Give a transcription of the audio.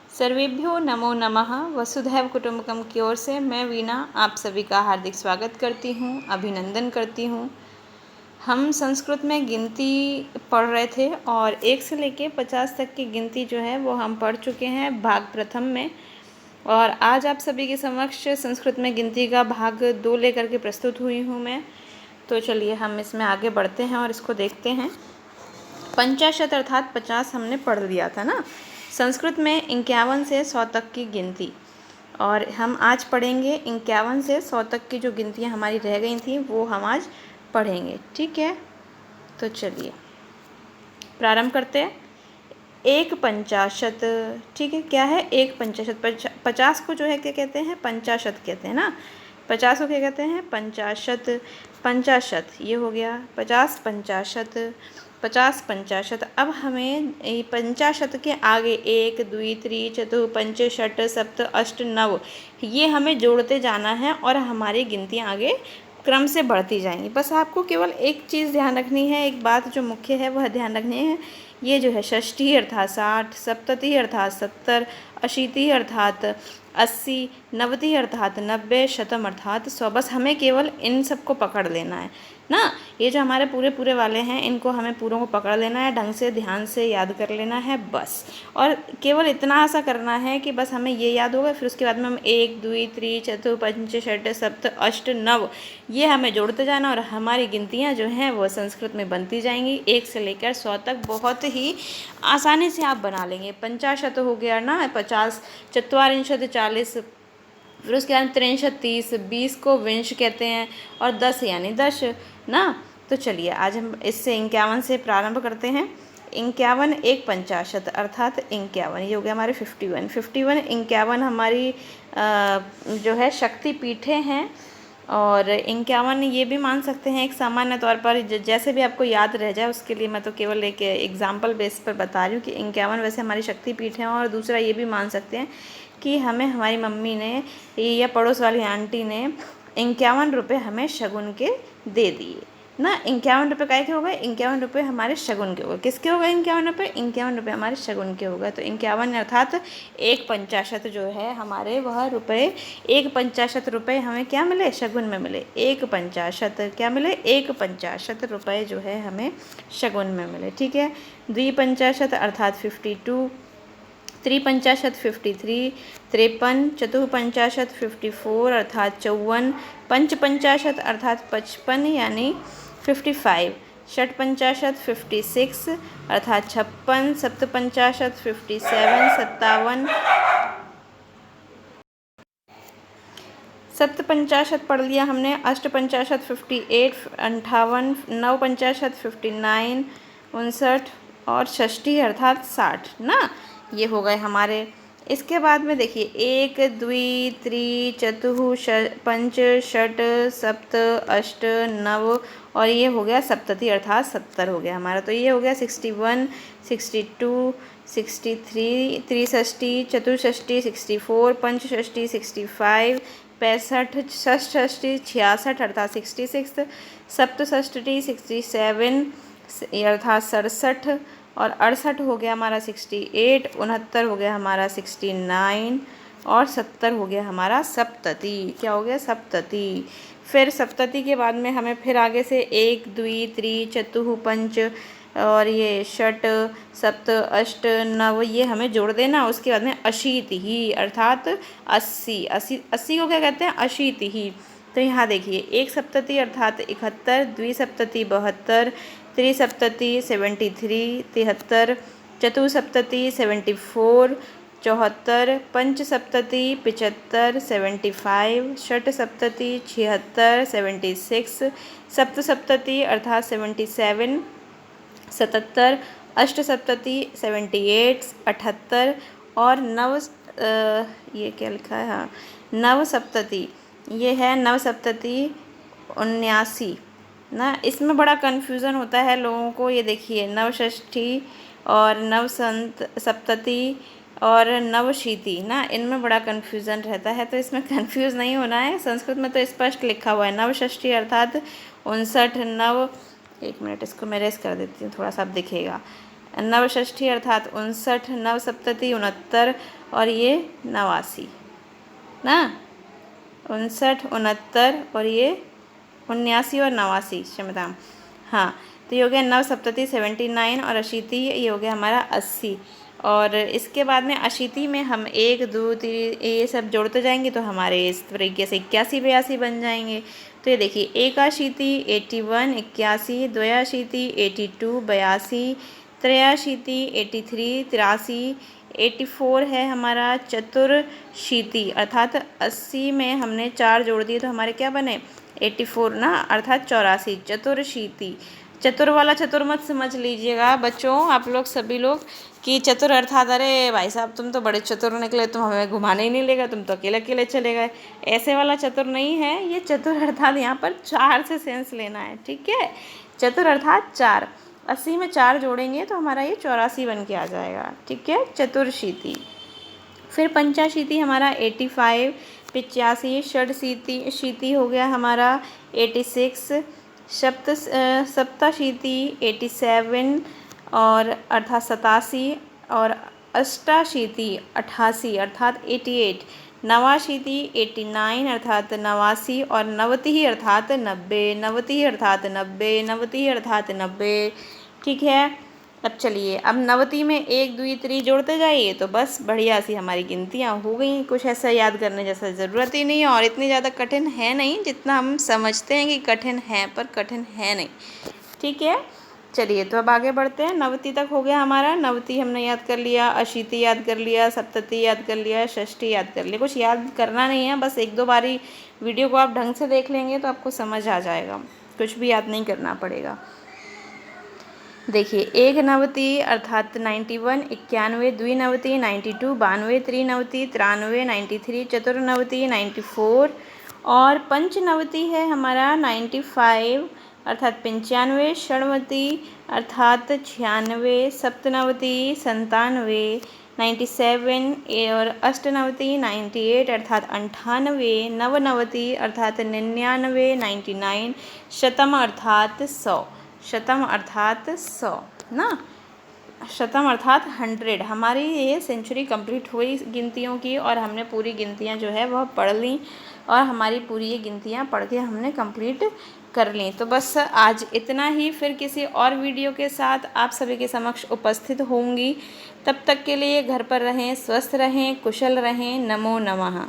सर्वेभ्यो नमो नमः। वसुधैव कुटुंबकम की ओर से मैं वीणा आप सभी का हार्दिक स्वागत करती हूँ, अभिनंदन करती हूँ। हम संस्कृत में गिनती पढ़ रहे थे और 1 से लेके 50 तक की गिनती जो है वो हम पढ़ चुके हैं भाग प्रथम में। और आज आप सभी के समक्ष संस्कृत में गिनती का भाग 2 लेकर के प्रस्तुत हुई हूँ मैं। तो चलिए हम इसमें आगे बढ़ते हैं और इसको देखते हैं। पंचाशत अर्थात 50 हमने पढ़ लिया था ना। संस्कृत में 51 से 100 तक की गिनती, और हम आज पढ़ेंगे 51 से 100 तक की जो गिनतियाँ हमारी रह गई थी वो हम आज पढ़ेंगे। ठीक है, तो चलिए प्रारंभ करते हैं। 1/50, ठीक है, क्या है 1/50? 50 को जो है क्या कहते हैं? पंचाशत कहते हैं ना। 50 को क्या कहते हैं? पंचाशत। पंचाशत ये हो गया 50 पंचाशत, 50 पंचाशत। अब हमें पंचाशत के आगे 1 2 3 4 5 6 7 8 9 ये हमें जोड़ते जाना है और हमारी गिनतियाँ आगे क्रम से बढ़ती जाएंगी। बस आपको केवल एक चीज़ ध्यान रखनी है, एक बात जो मुख्य है वह ध्यान रखनी है। ये जो है षष्ठी अर्थात 60, सप्तति अर्थात 70, अशीति अर्थात 80, नवति अर्थात 90, शतम अर्थात 100। बस हमें केवल इन सबको पकड़ लेना है ना। ये जो हमारे पूरे पूरे वाले हैं इनको हमें पूरों को पकड़ लेना है, ढंग से ध्यान से याद कर लेना है बस। और केवल इतना ऐसा करना है कि बस हमें ये याद होगा, फिर उसके बाद में हम 1 2 3 4 5 6 7 8 9 ये हमें जोड़ते जाना और हमारी गिनतियाँ जो हैं वो संस्कृत में बनती जाएंगी। 1 से लेकर 100 तक बहुत ही आसानी से आप बना लेंगे। पंचाशत हो गया ना 50, चत्वारिंशत 40, फिर उसके बाद 63 30, 20 को विंश कहते हैं, और 10 यानी 10 ना। तो चलिए आज हम इससे 51 से प्रारंभ करते हैं। 51 1/50 अर्थात 51 ये हो गया हमारे 51। 51 हमारी जो है शक्ति पीठें हैं। और 51 ये भी मान सकते हैं एक सामान्य तौर पर, जैसे भी आपको याद रह जाए उसके लिए मैं तो केवल एक एग्जाम्पल बेस पर बता रही हूँ कि 51 वैसे हमारी शक्ति पीठ हैं। और दूसरा ये भी मान सकते हैं कि हमें हमारी मम्मी ने या पड़ोस वाली आंटी ने 51 रुपये हमें शगुन के दे दिए ना। 51 रुपये काय के हो गए? 51 रुपये हमारे शगुन के हो गए। किसके हो गए 51 रुपये? 51 रुपये हमारे शगुन के हो गए। तो 51 अर्थात 1/50 जो है हमारे वह रुपये, 1/50 रुपये हमें क्या मिले? शगुन में मिले। 1/50 क्या मिले? 1/50 रुपये जो है हमें शगुन में मिले। ठीक है। 2/50 अर्थात 52, 3/50 53, 53, 4/50 54 अर्थात 54, 5/50 अर्थात 55 यानी 55, 6/50 56 अर्थात 56, 7/50 57, 57, 7/50 पढ़ लिया हमने। 8/50 58, 58, 9/50 59, 59 और षष्ठी अर्थात 60 ना। ये हो गए हमारे। इसके बाद में देखिए 1 2 3 4 5 6 7 8 9 और ये हो गया सप्तति अर्थात 70 हो गया हमारा। तो ये हो गया 61, 62, 63, त्रिषष्ठी, चतुष्षष्ठी 64, पंचषष्ठी 65, 65, षष्ठी 66 अर्थात 66, सप्तषष्ठी 67 अर्थात 67 और 68 हो गया हमारा 68, 69 हो गया हमारा 69 और 70 हो गया हमारा सप्तति। क्या हो गया? सप्तति। फिर सप्तति के बाद में हमें फिर आगे से 1 2 3 4 5 और ये 6 7 8 9 ये हमें जोड़ देना। उसके बाद में अशीति ही अर्थात 80, 80, 80 को क्या कहते हैं? अशीति ही। तो यहाँ देखिए 1 सप्तति अर्थात 71, 2 सप्तति 72, त्रिसप्तति 73, 73, चतुसप्तति 74, 74, पंचसप्तति 75, 75, षट सप्तति 76, 76, सप्तसप्तति अर्थात 77, 77, अष्ट सप्तति 78, 78 और ये क्या लिखा है? हाँ, नव सप्तति ये है नव सप्तति 79 ना। इसमें बड़ा कन्फ्यूज़न होता है लोगों को। ये देखिए नवषष्ठी और नव सप्तति और नवशीति ना, इनमें बड़ा कन्फ्यूज़न रहता है। तो इसमें कन्फ्यूज़ नहीं होना है। संस्कृत में तो स्पष्ट लिखा हुआ है नवषष्ठी अर्थात 59, 9, एक मिनट इसको मैं रेस कर देती हूँ थोड़ा सा अब दिखेगा। नवषष्ठी अर्थात 59, नवसप्तति 69 और ये 89 ना, 59, 69 और ये 89 और 89 क्षमता। हाँ, तो ये हो गया नवसप्तति 79 और अशीति ये हो गया हमारा 80। और इसके बाद में अशीति में हम 1, 2, 3 ये सब जोड़ते जाएंगे तो हमारे इस तरीके से 81, 82 बन जाएंगे। तो ये देखिए एकाशीति 81, 81, द्वयाशीति 82, 82, त्रयाशीति 83, 83, 84 है हमारा चतुर्शीति अर्थात 80 में हमने 4 जोड़ दिए तो हमारे क्या बने 84 ना, अर्थात 84 चतुर्शीति। चतुर वाला चतुर मत समझ लीजिएगा बच्चों आप लोग सभी लोग कि चतुर अर्थात अरे भाई साहब तुम तो बड़े चतुर निकले, तुम हमें घुमाने ही नहीं लेगा, तुम तो अकेले अकेले चले गए, ऐसे वाला चतुर नहीं है। ये चतुर अर्थात यहाँ पर 4 से सेंस लेना है, ठीक है। चतुर अर्थात 4, 80 में 4 जोड़ेंगे तो हमारा ये 84 बन के आ जाएगा, ठीक है, चतुर्शीति। फिर पंचाशीति हमारा 85, 85, षडशीति हो गया हमारा 86, सप्ताशीति 87 और अर्थात 87 और अष्टाशीति 88 अर्थात 88, नवाशीति 89 अर्थात 89 और नवतिः अर्थात 90, नवतिः अर्थात 90, नवतिः अर्थात 90, ठीक है। अब चलिए अब 90 में 1, 2, 3 जोड़ते जाइए तो बस बढ़िया सी हमारी गिनतियाँ हो गई। कुछ ऐसा याद करने जैसा ज़रूरत ही नहीं है और इतनी ज़्यादा कठिन है नहीं जितना हम समझते हैं कि कठिन है, पर कठिन है नहीं, ठीक है। चलिए तो अब आगे बढ़ते हैं। 90 तक हो गया हमारा, 90 हमने याद कर लिया, अशीति याद कर लिया, सप्तति याद कर लिया, षष्ठी याद कर लिया। कुछ याद करना नहीं है, बस 1-2 बारी वीडियो को आप ढंग से देख लेंगे तो आपको समझ आ जाएगा, कुछ भी याद नहीं करना पड़ेगा। देखिए 190 अर्थात 91, 91, द्विनवति 92, 92, त्रिनवति 93, 93, चतुर्नवति 94 और पंचनवति है हमारा 95 अर्थात 95, षण्णवति अर्थात 96, सप्तनवति 97, 97 और अष्टनवति 98 अर्थात 98, नवनवति अर्थात 99, 99, शतम अर्थात 100, शतम अर्थात 100 ना, शतम अर्थात 100। हमारी ये सेंचुरी कंप्लीट हुई गिनतियों की और हमने पूरी गिनतियाँ जो है वह पढ़ ली और हमारी पूरी ये गिनतियाँ पढ़ के हमने कंप्लीट कर ली। तो बस आज इतना ही, फिर किसी और वीडियो के साथ आप सभी के समक्ष उपस्थित होंगी। तब तक के लिए घर पर रहें, स्वस्थ रहें, कुशल रहें। नमो नमः।